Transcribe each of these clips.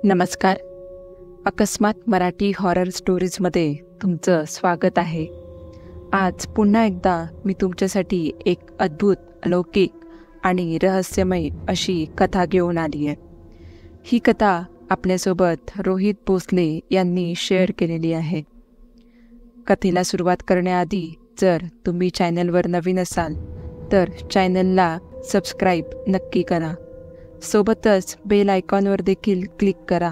नमस्कार. अकस्मात मराठी हॉरर स्टोरीजमध्ये तुमचं स्वागत आहे. आज पुन्हा एकदा मी तुमच्यासाठी एक अद्भुत, अलौकिक आणि रहस्यमय अशी कथा घेऊन आली आहे. ही कथा आपल्यासोबत रोहित भोसले यांनी शेअर केलेली आहे. कथेला सुरुवात करण्याआधी जर तुम्ही चॅनलवर नवीन असाल तर चॅनलला सबस्क्राईब नक्की करा. सोबतच बेल आयकॉनवर देखील क्लिक करा,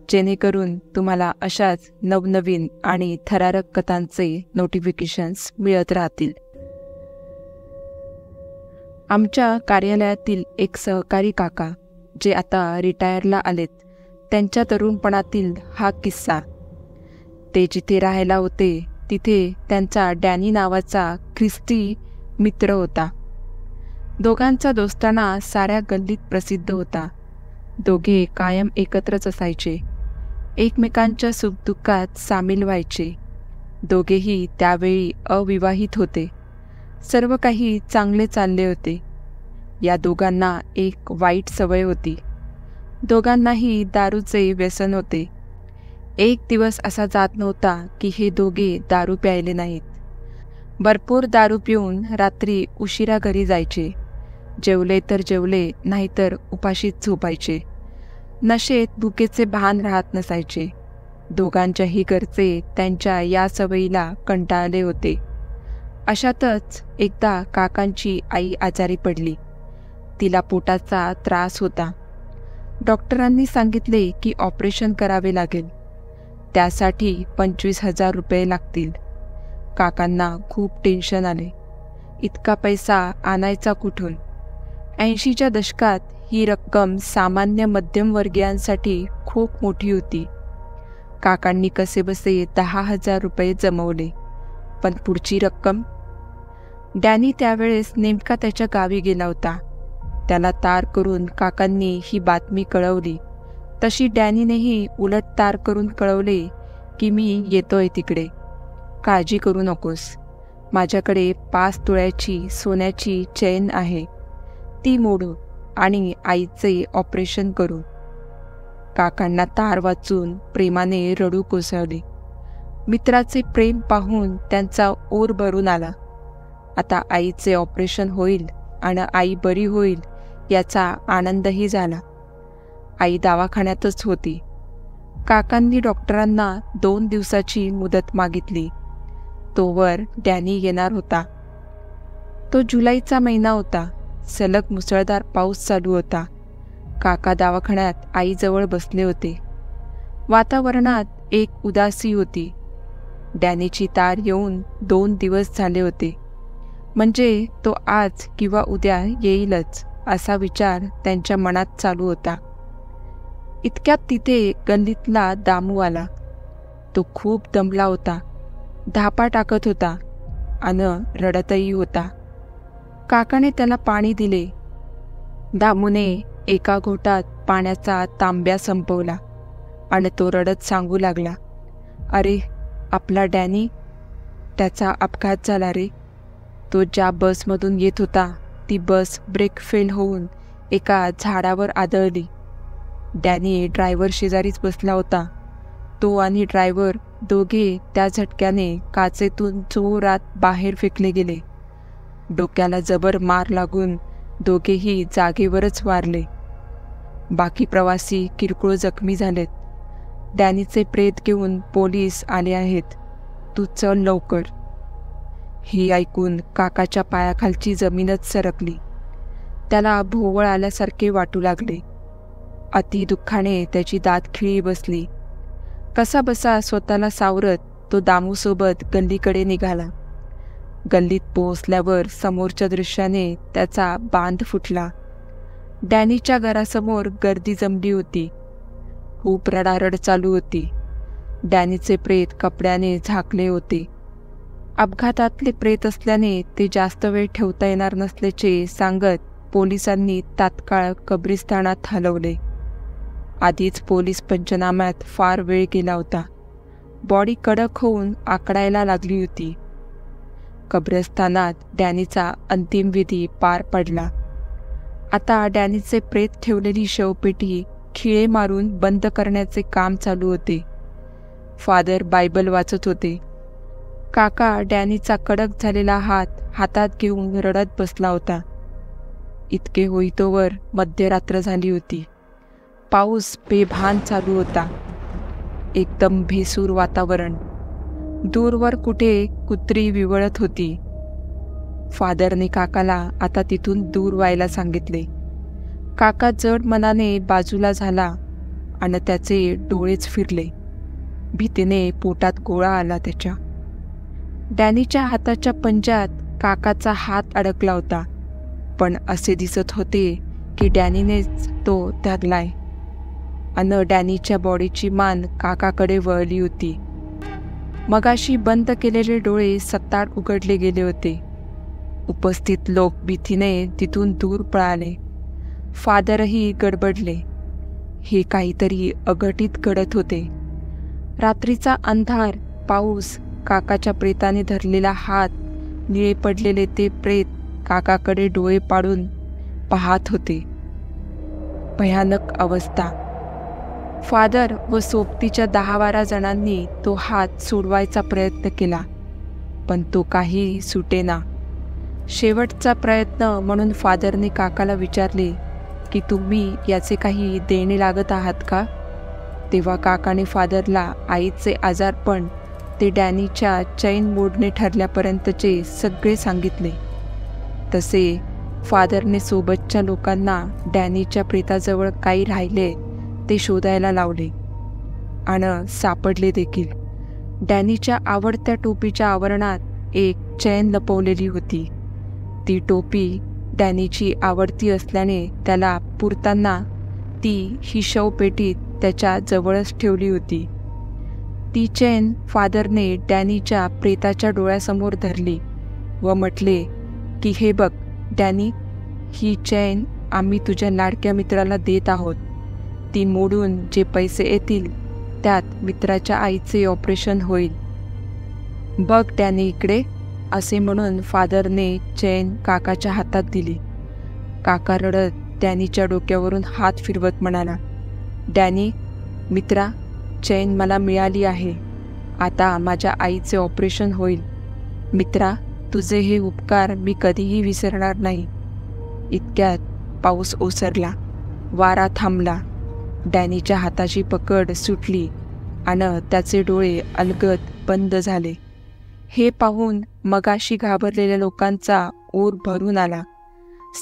जेणेकरून तुम्हाला अशाच नवनवीन आणि थरारक कथांचे नोटिफिकेशन्स मिळत राहतील. आमच्या कार्यालयातील एक सहकारी काका जे आता रिटायरला आलेत, त्यांच्या तरुणपणातील हा किस्सा. ते जिथे राहायला होते तिथे त्यांचा डॅनी नावाचा ख्रिस्ती मित्र होता. दोघांचा दोस्ताना साऱ्या गल्लीत प्रसिद्ध होता. दोघे कायम एकत्रच असायचे, एकमेकांच्या सुखदुःखात सामील व्हायचे. दोघेही त्यावेळी अविवाहित होते. सर्व काही चांगले चालले होते. या दोघांना एक वाईट सवय होती. दोघांनाही दारूचे व्यसन होते. एक दिवस असा जात नव्हता की हे दोघे दारू प्यायले नाहीत. भरपूर दारू पिऊन रात्री उशिरा घरी जायचे. जेवले तर जेवले, नाहीतर उपाशीच झोपायचे. नशेत भुकेचे भान राहत नसायचे. दोघांच्याही घरचे त्यांच्या या सवयीला कंटाळले होते. अशातच एकदा काकांची आई आजारी पडली. तिला पोटाचा त्रास होता. डॉक्टरांनी सांगितले की ऑपरेशन करावे लागेल. त्यासाठी 25,000 रुपये लागतील. काकांना खूप टेन्शन आले. इतका पैसा आणायचा कुठून? 80च्या दशकात ही रक्कम सामान्य मध्यमवर्गीयांसाठी खूप मोठी होती. काकांनी कसेबसे 10,000 रुपये जमवले. पण पुढची रक्कम? डॅनी त्यावेळेस नेमका त्याच्या गावी गेला होता. त्याला तार करून काकांनी ही बातमी कळवली. तशी डॅनीनेही उलट तार करून कळवले की मी येतोय तिकडे, काळजी करू नकोस. माझ्याकडे 5 तोळ्याची सोन्याची चेन आहे, ती मोडू आणि आईचे ऑपरेशन करू. काकांना तार वाचून प्रेमाने रडू कोसळले. मित्राचे प्रेम पाहून त्यांचा ओर भरून आला. आता आईचे ऑपरेशन होईल आणि आई बरी होईल याचा आनंदही झाला. आई दवाखान्यातच होती. काकांनी डॉक्टरांना 2 दिवसाची मुदत मागितली. तोवर डॅनी येणार होता. तो जुलैचा महिना होता. सलग मुसळधार पाऊस चालू होता. काका दवाखान्यात आईजवळ बसले होते. वातावरणात एक उदासी होती. डॅनीची तार येऊन 2 दिवस झाले होते. म्हणजे तो आज किंवा उद्या येईलच असा विचार त्यांच्या मनात चालू होता. इतक्यात तिथे गल्लीतला दामू आला. तो खूप दमला होता. धापा टाकत होता आणि रडतही होता. काकाने त्याला पाणी दिले. दामूने एका घोटात पाण्याचा तांब्या संपवला आणि तो रडत सांगू लागला, अरे आपला डॅनी, त्याचा अपघात झाला रे. तो ज्या बसमधून येत होता ती बस ब्रेक फेल होऊन एका झाडावर आदळली. डॅनी ड्रायव्हर शेजारीच बसला होता. तो आणि ड्रायव्हर दोघे त्या झटक्याने काचेतून जोरात बाहेर फेकले गेले. डोक्याला जबर मार लागून दोघेही जागेवरच वारले. बाकी प्रवासी किरकोळ जखमी झालेत. डॅनीचे प्रेत घेऊन पोलीस आले आहेत. तू चल लवकर. हे ऐकून काकाच्या पायाखालची जमीनच सरकली. त्याला भोवळ आल्यासारखे वाटू लागले. अति दुःखाने त्याची दात खिळी बसली. कसाबसा स्वतःला सावरत तो दामूसोबत गल्लीकडे निघाला. गल्लीत पोहोचल्यावर समोरच्या दृश्याने त्याचा बांध फुटला. डॅनीच्या घरासमोर गर्दी जमली होती. खूप रडारड चालू होती. डॅनीचे प्रेत कपड्याने झाकले होते. अपघातातले प्रेत असल्याने ते जास्त वेळ ठेवता येणार नसल्याचे सांगत पोलिसांनी तात्काळ कब्रिस्तानात हलवले. आधीच पोलीस पंचनाम्यात फार वेळ गेला होता. बॉडी कडक होऊन आकडायला लागली होती. कब्रस्थानात डॅनीचा अंतिम विधी पार पडला. आता डॅनीचे प्रेत ठेवलेली शवपेटी खिळे मारून बंद करण्याचे काम चालू होते. फादर बायबल वाचत होते. काका डॅनीचा कडक झालेला हात हातात घेऊन रडत बसला होता. इतके होईतोवर मध्यरात्र झाली होती. पाऊस बेभान चालू होता. एकदम भेसूर वातावरण. दूरवर कुठे कुत्री विवळत होती. फादरने काकाला आता तिथून दूर व्हायला सांगितले. काका जड मनाने बाजूला झाला आणि त्याचे डोळेच फिरले. भीतीने पोटात गोळा आला त्याच्या. डॅनीच्या हाताच्या पंजात काकाचा हात अडकला होता, पण असे दिसत होते की डॅनीनेच तो धरलाय. अन डॅनीच्या बॉडीची मान काकाकडे वळली होती. मगाशी बंद केलेले डोळे सत्ताड उघडले गेले होते. उपस्थित लोक भीतीने तिथून दूर पळाले. फादरही गडबडले. हे काहीतरी अघटित घडत होते. रात्रीचा अंधार, पाऊस, काकाच्या प्रेताने धरलेला हात, निळे पडलेले ते प्रेत काकाकडे डोळे पाडून पाहत होते. भयानक अवस्था. फादर व सोबतीच्या 10-12 जणांनी तो हात सोडवायचा प्रयत्न केला, पण तो काही सुटेना. शेवटचा प्रयत्न म्हणून फादरने काकाला विचारले की तुम्ही याचे काही देणे लागत आहात का? तेव्हा काकाने फादरला आईचे आजारपण ते डॅनीच्या चैन मोडणे ठरल्यापर्यंतचे सगळे सांगितले. तसे फादरने सोबतच्या लोकांना डॅनीच्या प्रेताजवळ काही राहिले ते शोधायला लावले आणि सापडले देखील. डॅनीच्या आवडत्या टोपीच्या आवरणात एक चैन लपवलेली होती. ती टोपी डॅनीची आवडती असल्याने त्याला पुरताना ती ही शवपेटीत त्याच्या जवळच ठेवली होती. ती चैन फादरने डॅनीच्या प्रेताच्या डोळ्यासमोर धरली व म्हटले की हे बघ डॅनी, ही चैन आम्ही तुझ्या लाडक्या मित्राला देत आहोत. ती मोडून जे पैसे येतील त्यात मित्राच्या आईचे ऑपरेशन होईल. बघ डॅनी इकडे, असे म्हणून फादरने चैन काकाच्या हातात दिली. काका रडत डॅनीच्या डोक्यावरून हात फिरवत म्हणाला, डॅनी मित्रा, चैन मला मिळाली आहे. आता माझ्या आईचे ऑपरेशन होईल. मित्रा, तुझे हे उपकार मी कधीही विसरणार नाही. इतक्यात पाऊस ओसरला. वारा थांबला. डॅनीच्या हाताची पकड सुटली आणि त्याचे डोळे अलगद बंद झाले. हे पाहून मगाशी घाबरलेल्या लोकांचा ओर भरून आला.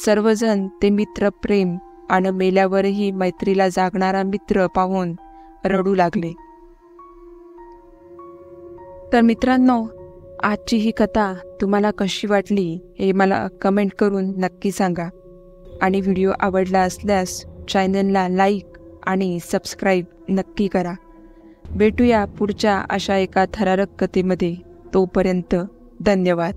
सर्वजण ते मित्रप्रेम आणि मेल्यावरही मैत्रीला जागणारा मित्र पाहून रडू लागले. तर मित्रांनो, आजची ही कथा तुम्हाला कशी वाटली हे मला कमेंट करून नक्की सांगा. आणि व्हिडिओ आवडला असल्यास चॅनलला लाईक आणि सबस्क्राईब नक्की करा. भेटूया पुढच्या अशा एका थरारक कथेमध्ये. तोपर्यंत धन्यवाद.